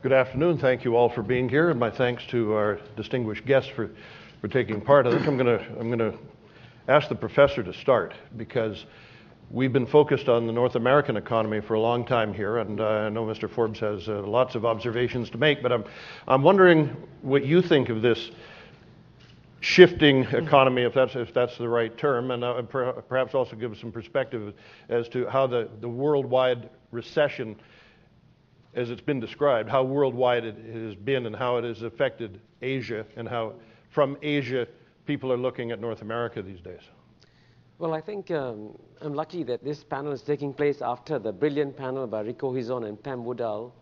Good afternoon. Thank you all for being here, and my thanks to our distinguished guests for taking part. I think I'm going to ask the professor to start, because we've been focused on the North American economy for a long time here, and I know Mr. Forbes has lots of observations to make, but I'm wondering what you think of this shifting economy, if that's the right term, and perhaps also give us some perspective as to how the worldwide recession, as it's been described, how worldwide it has been and how it has affected Asia, and how from Asia people are looking at North America these days. Well, I think I'm lucky that this panel is taking place after the brilliant panel by Rico Hizon and Pam Woodall,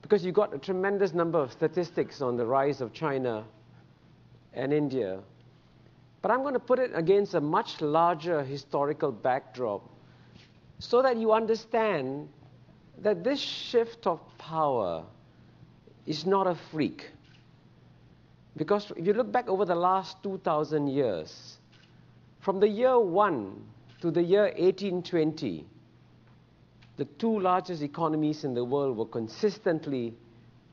because you got a tremendous number of statistics on the rise of China and India. But I'm going to put it against a much larger historical backdrop so that you understand that this shift of power is not a freak. Because if you look back over the last 2,000 years, from the year 1 to the year 1820, the two largest economies in the world were consistently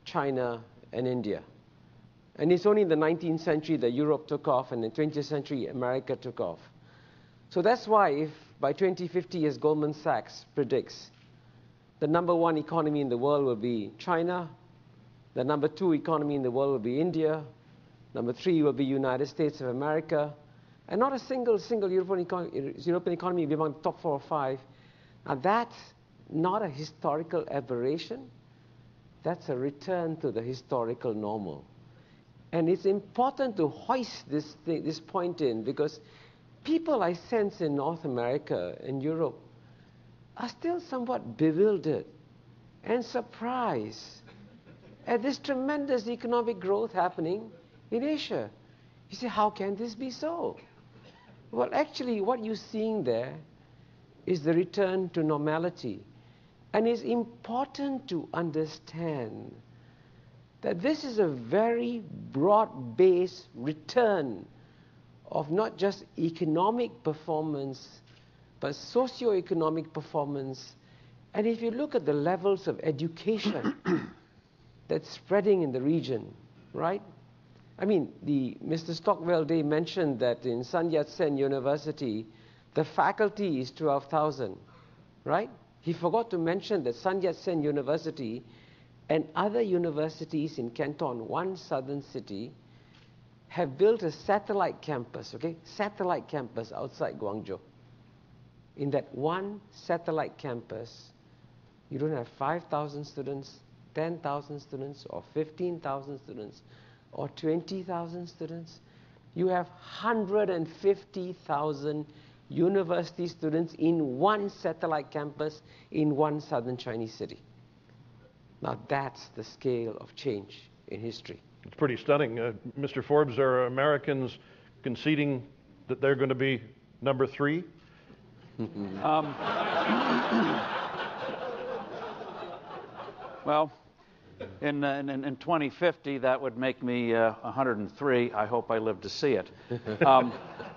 China and India. And it's only in the 19th century that Europe took off, and in the 20th century, America took off. So that's why if by 2050, as Goldman Sachs predicts, the number one economy in the world will be China, the number two economy in the world will be India, number three will be United States of America, and not a single European economy will be among the top 4 or 5. Now that's not a historical aberration. That's a return to the historical normal. And it's important to hoist this point in, because people, I sense, in North America and Europe are still somewhat bewildered and surprised at this tremendous economic growth happening in Asia. You say, how can this be so? Well, actually, what you're seeing there is the return to normality. And it's important to understand that this is a very broad-based return of not just economic performance, but socio-economic performance. And if you look at the levels of education that's spreading in the region, right? I mean, Mr. Stockwell Day mentioned that in Sun Yat-sen University, the faculty is 12,000, right? He forgot to mention that Sun Yat-sen University and other universities in Canton, one southern city, have built a satellite campus, okay? Satellite campus outside Guangzhou. In that one satellite campus, you don't have 5,000 students, 10,000 students, or 15,000 students, or 20,000 students. You have 150,000 university students in one satellite campus in one southern Chinese city. Now that's the scale of change in history. It's pretty stunning. Mr. Forbes, are Americans conceding that they're going to be number 3? Well, in 2050, that would make me 103. I hope I live to see it.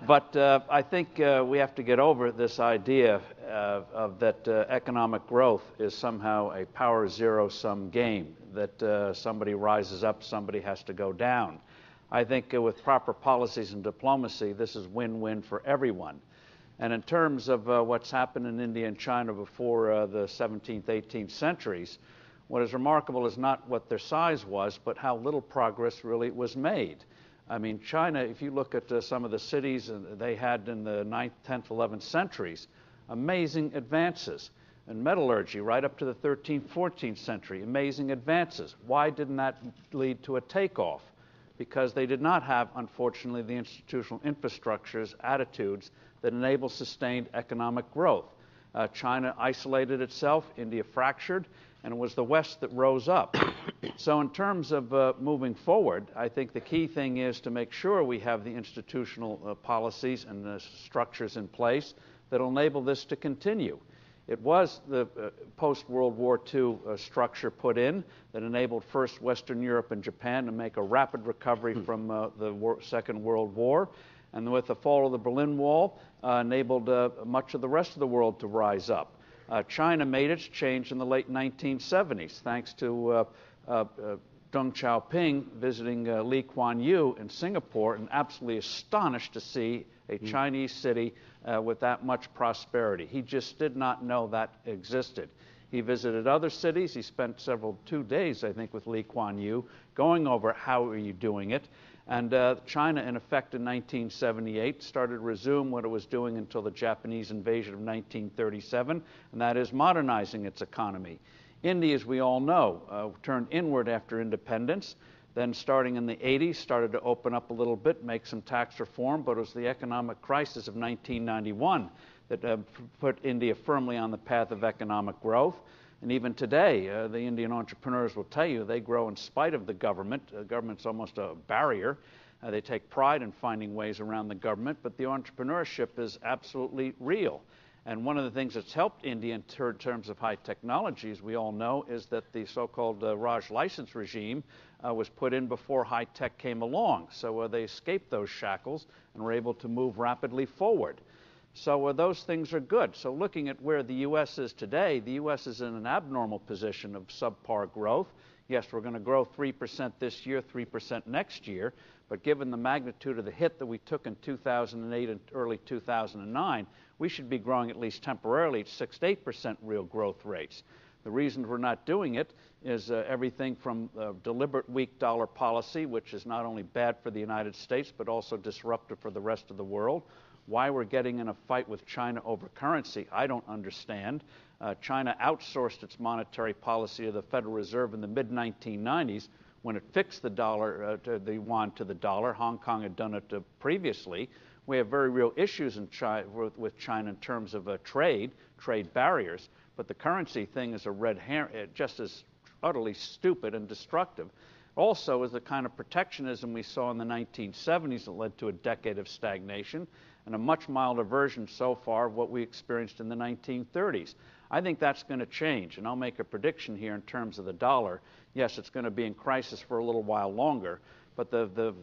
But I think we have to get over this idea of that economic growth is somehow a power zero-sum game, that somebody rises up, somebody has to go down. I think with proper policies and diplomacy, this is win-win for everyone. And in terms of what's happened in India and China before the 17th, 18th centuries, what is remarkable is not what their size was, but how little progress really was made. I mean, China, if you look at some of the cities they had in the 9th, 10th, 11th centuries, amazing advances. In metallurgy, right up to the 13th, 14th century, amazing advances. Why didn't that lead to a takeoff? Because they did not have, unfortunately, the institutional infrastructures, attitudes that enable sustained economic growth. China isolated itself, India fractured, and it was the West that rose up. So in terms of moving forward, I think the key thing is to make sure we have the institutional policies and the structures in place that will enable this to continue. It was the post-World War II structure put in that enabled first Western Europe and Japan to make a rapid recovery from the Second World War. And with the fall of the Berlin Wall, enabled much of the rest of the world to rise up. China made its change in the late 1970s, thanks to Deng Xiaoping visiting Lee Kuan Yew in Singapore and absolutely astonished to see a Chinese city with that much prosperity. He just did not know that existed. He visited other cities. He spent 2 days, I think, with Lee Kuan Yew, going over how are you doing it. And China, in effect, in 1978, started to resume what it was doing until the Japanese invasion of 1937, and that is modernizing its economy. India, as we all know, turned inward after independence. Then starting in the 80s, started to open up a little bit, make some tax reform, but it was the economic crisis of 1991 that put India firmly on the path of economic growth. And even today, the Indian entrepreneurs will tell you they grow in spite of the government. The government's almost a barrier. They take pride in finding ways around the government, but the entrepreneurship is absolutely real. And one of the things that's helped India in terms of high technology, as we all know, is that the so-called Raj license regime was put in before high tech came along. So they escaped those shackles and were able to move rapidly forward. So those things are good. So looking at where the U.S. is today, the U.S. is in an abnormal position of subpar growth. Yes, we're going to grow 3% this year, 3% next year, but given the magnitude of the hit that we took in 2008 and early 2009, we should be growing at least temporarily at 6 to 8% real growth rates. The reason we're not doing it is everything from deliberate weak dollar policy, which is not only bad for the United States, but also disruptive for the rest of the world. Why we're getting in a fight with China over currency, I don't understand. China outsourced its monetary policy to the Federal Reserve in the mid-1990s when it fixed the dollar, the yuan to the dollar. Hong Kong had done it previously. We have very real issues in with China in terms of trade barriers, but the currency thing is a red herring, just as utterly stupid and destructive. Also is the kind of protectionism we saw in the 1970s that led to a decade of stagnation, and a much milder version so far of what we experienced in the 1930s. I think that's going to change, and I'll make a prediction here in terms of the dollar. Yes, it's going to be in crisis for a little while longer, but the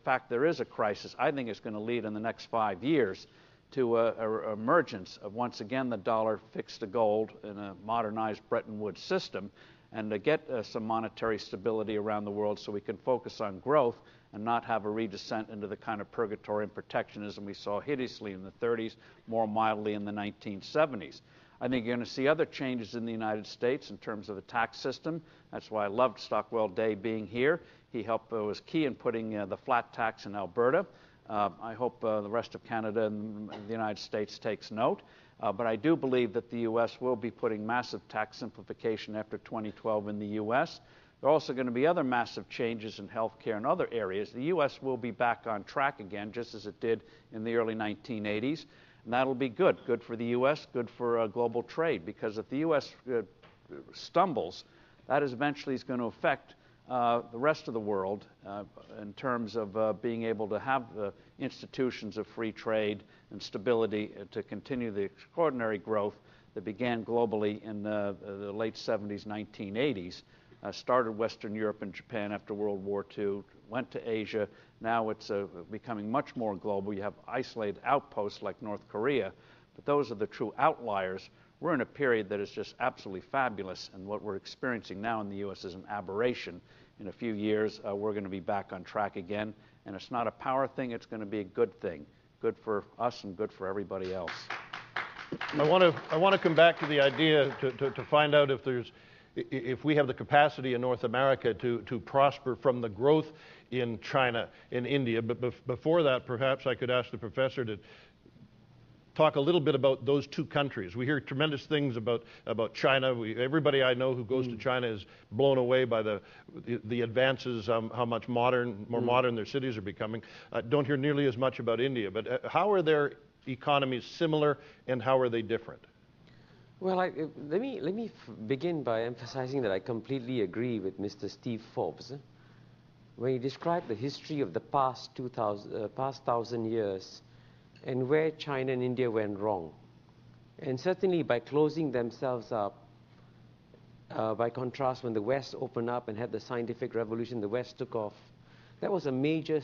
fact there is a crisis, I think is going to lead in the next 5 years to a emergence of, once again, the dollar fixed to gold in a modernized Bretton Woods system, and to get some monetary stability around the world so we can focus on growth and not have a redescent into the kind of purgatory and protectionism we saw hideously in the 30s, more mildly in the 1970s. I think you're going to see other changes in the United States in terms of the tax system. That's why I loved Stockwell Day being here. He was key in putting the flat tax in Alberta. I hope the rest of Canada and the United States takes note. But I do believe that the U.S. will be putting massive tax simplification after 2012 in the U.S. There are also going to be other massive changes in healthcare and other areas. The U.S. will be back on track again, just as it did in the early 1980s. And that'll be good for the U.S., good for global trade, because if the U.S. stumbles, that is eventually going to affect the rest of the world in terms of being able to have the institutions of free trade and stability to continue the extraordinary growth that began globally in the late 70s, 1980s. Started Western Europe and Japan after World War II, went to Asia. Now it's becoming much more global. You have isolated outposts like North Korea, but those are the true outliers. We're in a period that is just absolutely fabulous, and what we're experiencing now in the U.S. is an aberration. In a few years, we're going to be back on track again, and it's not a power thing, it's going to be a good thing. Good for us and good for everybody else. I want to come back to the idea to find out if we have the capacity in North America to prosper from the growth in China and India. But before that, perhaps I could ask the professor to talk a little bit about those two countries. We hear tremendous things about China. Everybody I know who goes to China is blown away by the advances, how much more modern their cities are becoming. Don't hear nearly as much about India. But how are their economies similar, and how are they different? Well, let me begin by emphasizing that I completely agree with Mr. Steve Forbes when he described the history of the past 1,000 years and where China and India went wrong. And certainly by closing themselves up, by contrast, when the West opened up and had the scientific revolution, the West took off. That was a major